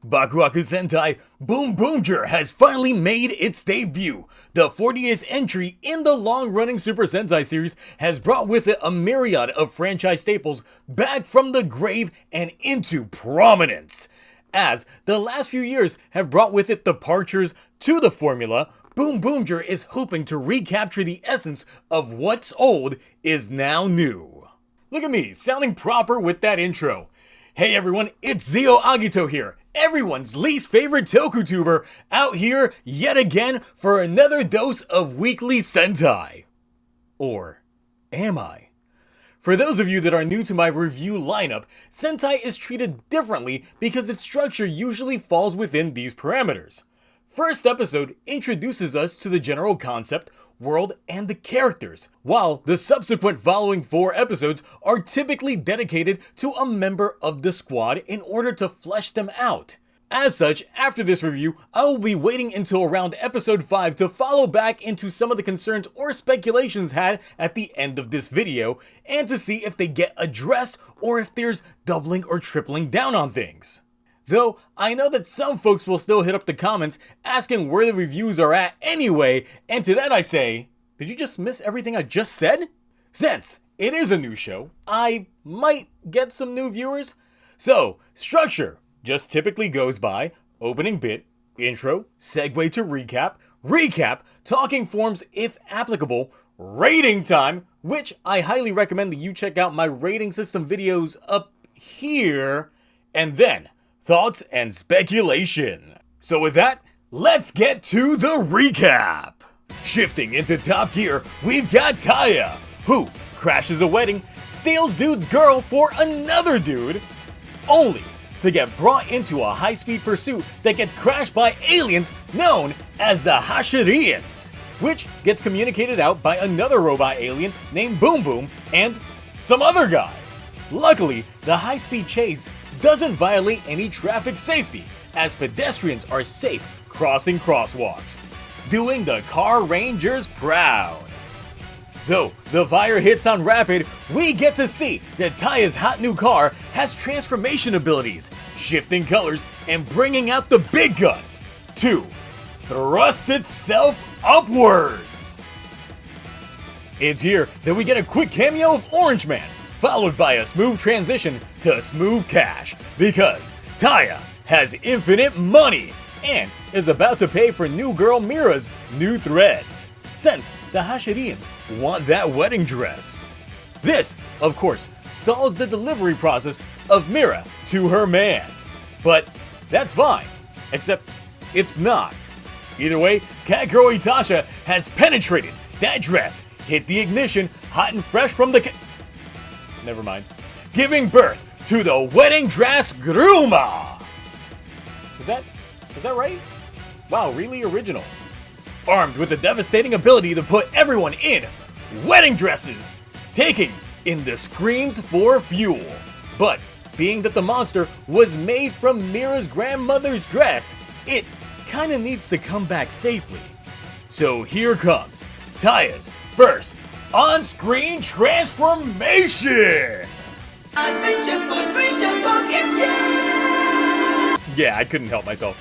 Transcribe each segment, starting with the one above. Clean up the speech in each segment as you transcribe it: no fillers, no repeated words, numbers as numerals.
Bakuaku Sentai BoonBoomger has finally made its debut. The 40th entry in the long-running Super Sentai series has brought with it a myriad of franchise staples back from the grave and into prominence. As the last few years have brought with it departures to the formula, BoonBoomger is hoping to recapture the essence of what's old is now new. Look at me, sounding proper with that intro. Hey everyone, it's Zio Agito here, everyone's least favorite tokutuber, out here yet again for another dose of weekly Sentai. Or am I? For those of you that are new to my review lineup, Sentai is treated differently because its structure usually falls within these parameters. First episode introduces us to the general concept, world, and the characters, while the subsequent following 4 episodes are typically dedicated to a member of the squad in order to flesh them out. As such, after this review, I will be waiting until around episode 5 to follow back into some of the concerns or speculations had at the end of this video, and to see if they get addressed or if there's doubling or tripling down on things. Though, I know that some folks will still hit up the comments asking where the reviews are at anyway, and to that I say, did you just miss everything I just said? Since it is a new show, I might get some new viewers. So, structure just typically goes by opening bit, intro, segue to recap, talking forms if applicable, rating time, which I highly recommend that you check out my rating system videos up here, and then thoughts and speculation. So with that, let's get to the recap. Shifting into top gear, we've got Taya, who crashes a wedding, steals dude's girl for another dude, only to get brought into a high-speed pursuit that gets crashed by aliens known as the Hashirians, which gets communicated out by another robot alien named Boon Boom and some other guy. Luckily, the high-speed chase doesn't violate any traffic safety, as pedestrians are safe crossing crosswalks, doing the car rangers proud. Though the fire hits on rapid, we get to see that Taya's hot new car has transformation abilities, shifting colors and bringing out the big guns to thrust itself upwards. It's here that we get a quick cameo of Orange Man, followed by a smooth transition to smooth cash, because Taya has infinite money and is about to pay for new girl Mira's new threads, since the Hashirians want that wedding dress. This, of course, stalls the delivery process of Mira to her mans, but that's fine, except it's not. Either way, Catgirl Itasha has penetrated that dress, hit the ignition hot and fresh from the never mind. Giving birth to the wedding dress Gruma. Is that right? Wow, really original. Armed with the devastating ability to put everyone in wedding dresses, taking in the screams for fuel. But being that the monster was made from Mira's grandmother's dress, it kinda needs to come back safely. So here comes Taya's first on-screen transformation! Yeah, I couldn't help myself.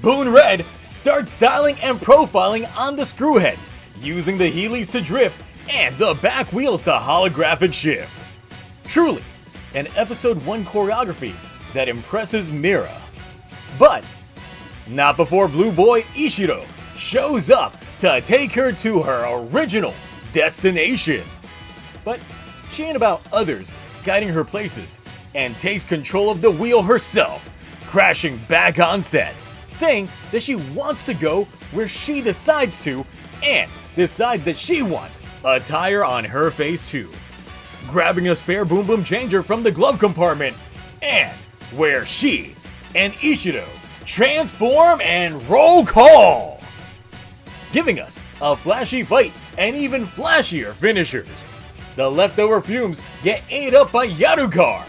Boon Red starts styling and profiling on the screwheads, using the Heelys to drift and the back wheels to holographic shift. Truly, an episode 1 choreography that impresses Mira. But not before Blue Boy Ishiro shows up to take her to her original destination. But she ain't about others guiding her places, and takes control of the wheel herself, crashing back on set, saying that she wants to go where she decides to, and decides that she wants a tire on her face too. Grabbing a spare Boom Boom changer from the glove compartment, and where she and Ishiro transform and roll call, giving us a flashy fight and even flashier finishers. The leftover fumes get ate up by Yarukar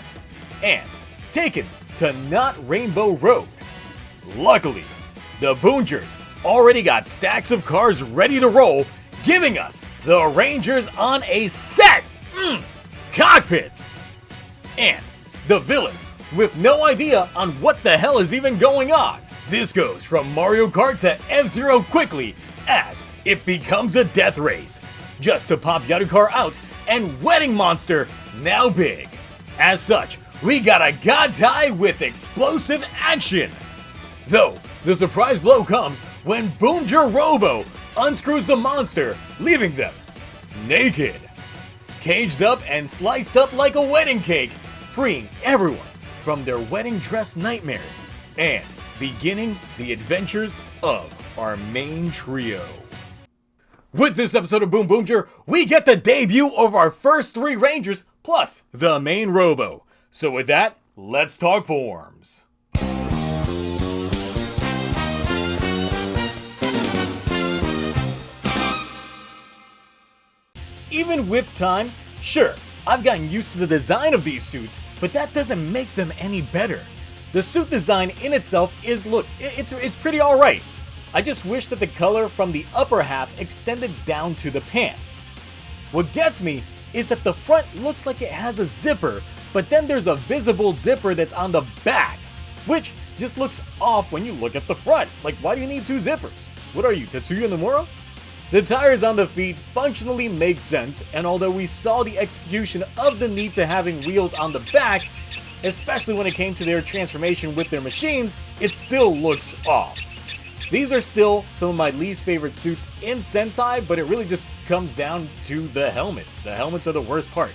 and taken to Not Rainbow Road. Luckily, the Boongers already got stacks of cars ready to roll, giving us the Rangers on a set cockpits. And the villains with no idea on what the hell is even going on. This goes from Mario Kart to F-Zero quickly as it becomes a death race, just to pop Yadukar out and Wedding Monster now big. As such, we got a god tie with explosive action. Though, the surprise blow comes when BoonBoomger Robo unscrews the monster, leaving them naked, caged up and sliced up like a wedding cake, freeing everyone from their wedding dress nightmares and beginning the adventures of our main trio. With this episode of BoonBoomger, we get the debut of our first 3 Rangers plus the main Robo. So with that, let's talk forms. Even with time, sure, I've gotten used to the design of these suits, but that doesn't make them any better. The suit design in itself is, look, it's pretty alright. I just wish that the color from the upper half extended down to the pants. What gets me is that the front looks like it has a zipper, but then there's a visible zipper that's on the back, which just looks off when you look at the front. Like, why do you need 2 zippers? What are you, Tetsuya Nomura? The tires on the feet functionally make sense, and although we saw the execution of the need to having wheels on the back, especially when it came to their transformation with their machines, it still looks off. These are still some of my least favorite suits in Sentai, but it really just comes down to the helmets. The helmets are the worst part.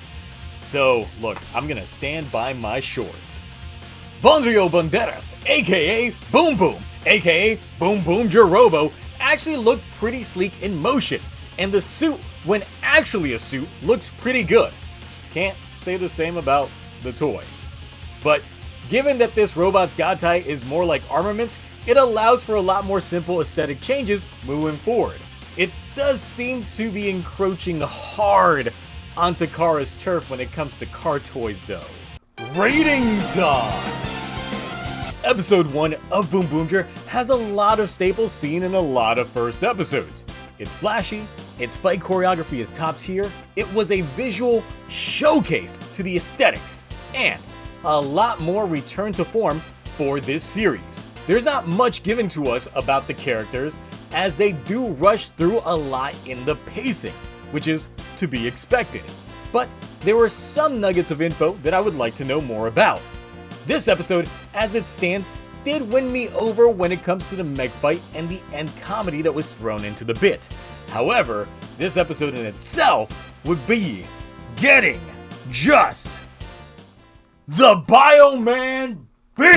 So, look, I'm gonna stand by my short. Bondrio Banderas, aka Boom Boom, aka BoonBoomger Robo, actually looked pretty sleek in motion, and the suit, when actually a suit, looks pretty good. Can't say the same about the toy. But given that this robot's god tie is more like armaments, it allows for a lot more simple aesthetic changes moving forward. It does seem to be encroaching hard onto Kara's turf when it comes to car toys though. Rating time! Episode 1 of BoonBoomger has a lot of staples seen in a lot of first episodes. It's flashy, its fight choreography is top tier, it was a visual showcase to the aesthetics, and a lot more return to form for this series. There's not much given to us about the characters, as they do rush through a lot in the pacing, which is to be expected. But there were some nuggets of info that I would like to know more about. This episode, as it stands, did win me over when it comes to the Meg fight and the end comedy that was thrown into the bit. However, this episode in itself would be getting just the Bioman Bean!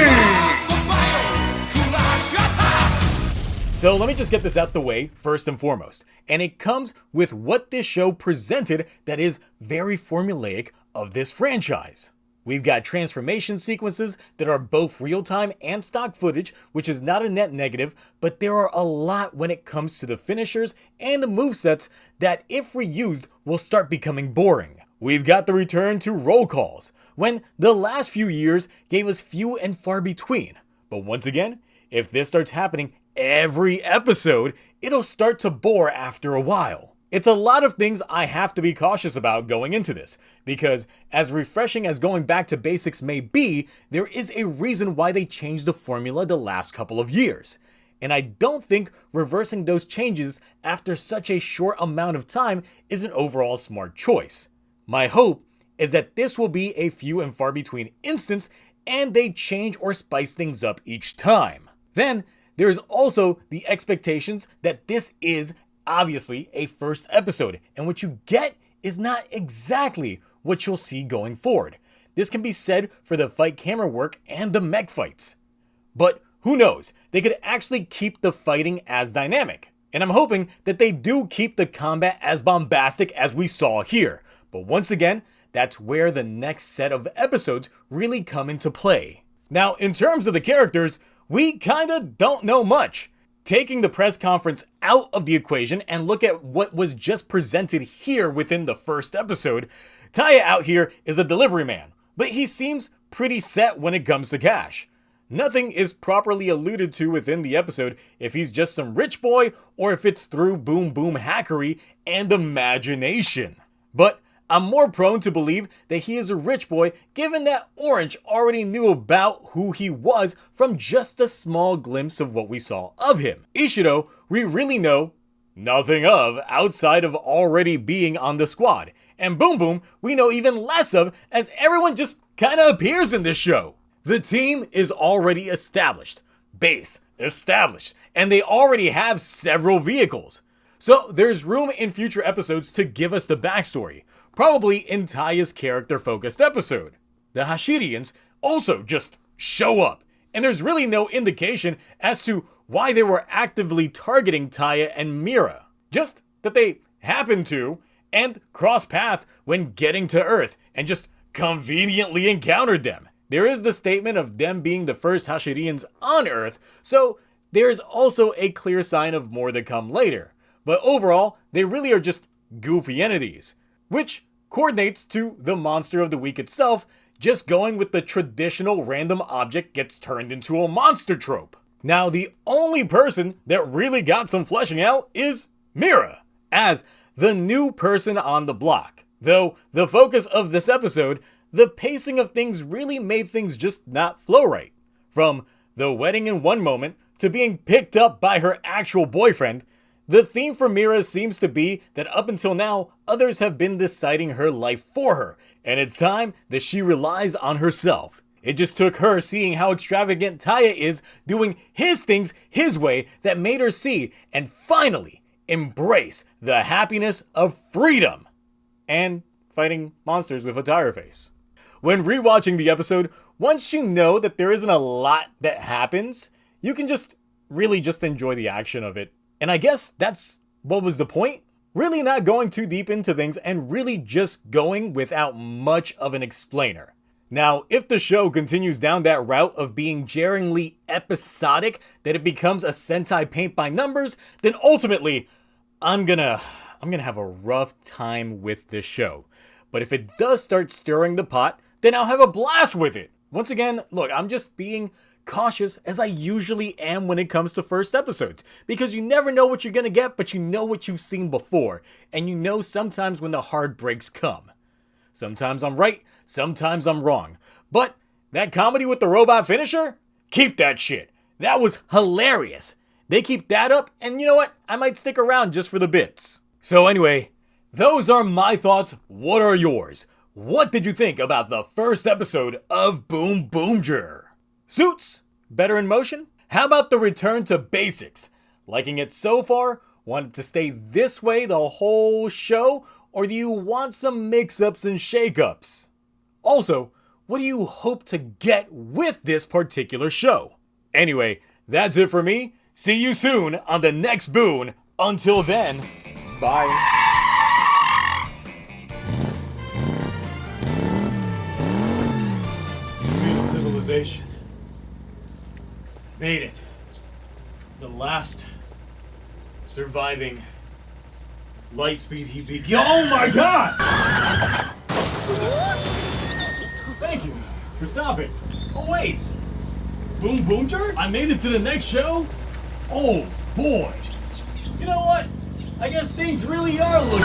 So let me just get this out the way first and foremost, and it comes with what this show presented that is very formulaic of this franchise. We've got transformation sequences that are both real-time and stock footage, which is not a net negative, but there are a lot when it comes to the finishers and the movesets that, if reused, will start becoming boring. We've got the return to roll calls, when the last few years gave us few and far between. But once again, if this starts happening every episode, it'll start to bore after a while. It's a lot of things I have to be cautious about going into this, because as refreshing as going back to basics may be, there is a reason why they changed the formula the last couple of years. And I don't think reversing those changes after such a short amount of time is an overall smart choice. My hope is that this will be a few and far between instance, and they change or spice things up each time. Then, there is also the expectations that this is obviously a first episode, and what you get is not exactly what you'll see going forward. This can be said for the fight camera work and the mech fights. But who knows, they could actually keep the fighting as dynamic. And I'm hoping that they do keep the combat as bombastic as we saw here. But once again, that's where the next set of episodes really come into play. Now, in terms of the characters, we kinda don't know much. Taking the press conference out of the equation and look at what was just presented here within the first episode, Taya out here is a delivery man, but he seems pretty set when it comes to cash. Nothing is properly alluded to within the episode if he's just some rich boy or if it's through boom boom hackery and imagination. But I'm more prone to believe that he is a rich boy, given that Orange already knew about who he was from just a small glimpse of what we saw of him. Ishido, we really know nothing of outside of already being on the squad. And Boom Boom, we know even less of, as everyone just kinda appears in this show. The team is already established, base established, and they already have several vehicles. So there's room in future episodes to give us the backstory, probably in Taya's character-focused episode. The Hashirians also just show up, and there's really no indication as to why they were actively targeting Taya and Mira. Just that they happened to, and cross path when getting to Earth, and just conveniently encountered them. There is the statement of them being the first Hashirians on Earth, so there's also a clear sign of more to come later. But overall, they really are just goofy entities, which coordinates to the monster of the week itself, just going with the traditional random object gets turned into a monster trope. Now, the only person that really got some fleshing out is Mira, as the new person on the block. Though the focus of this episode, the pacing of things really made things just not flow right. From the wedding in one moment to being picked up by her actual boyfriend, the theme for Mira seems to be that up until now, others have been deciding her life for her, and it's time that she relies on herself. It just took her seeing how extravagant Taya is doing his things his way that made her see and finally embrace the happiness of freedom and fighting monsters with a tire face. When rewatching the episode, once you know that there isn't a lot that happens, you can just really just enjoy the action of it. And I guess that's what was the point. Really not going too deep into things and really just going without much of an explainer. Now, if the show continues down that route of being jarringly episodic, that it becomes a Sentai paint by numbers, then ultimately, I'm gonna have a rough time with this show. But if it does start stirring the pot, then I'll have a blast with it. Once again, look, I'm just being cautious as I usually am when it comes to first episodes, because you never know what you're gonna get, but you know what you've seen before, and you know sometimes when the hard breaks come. Sometimes I'm right, sometimes I'm wrong, but that comedy with the robot finisher? Keep that shit. That was hilarious. They keep that up, and you know what? I might stick around just for the bits. So anyway, those are my thoughts. What are yours? What did you think about the first episode of BoonBoomger? Suits? Better in motion? How about the return to basics? Liking it so far? Want it to stay this way the whole show? Or do you want some mix-ups and shake-ups? Also, what do you hope to get with this particular show? Anyway, that's it for me. See you soon on the next Boon. Until then, bye. Civilization. Made it. The last surviving Lightspeed heat beacon. Oh my god! Thank you for stopping. Oh wait. BoonBoomger? I made it to the next show? Oh boy. You know what? I guess things really are looking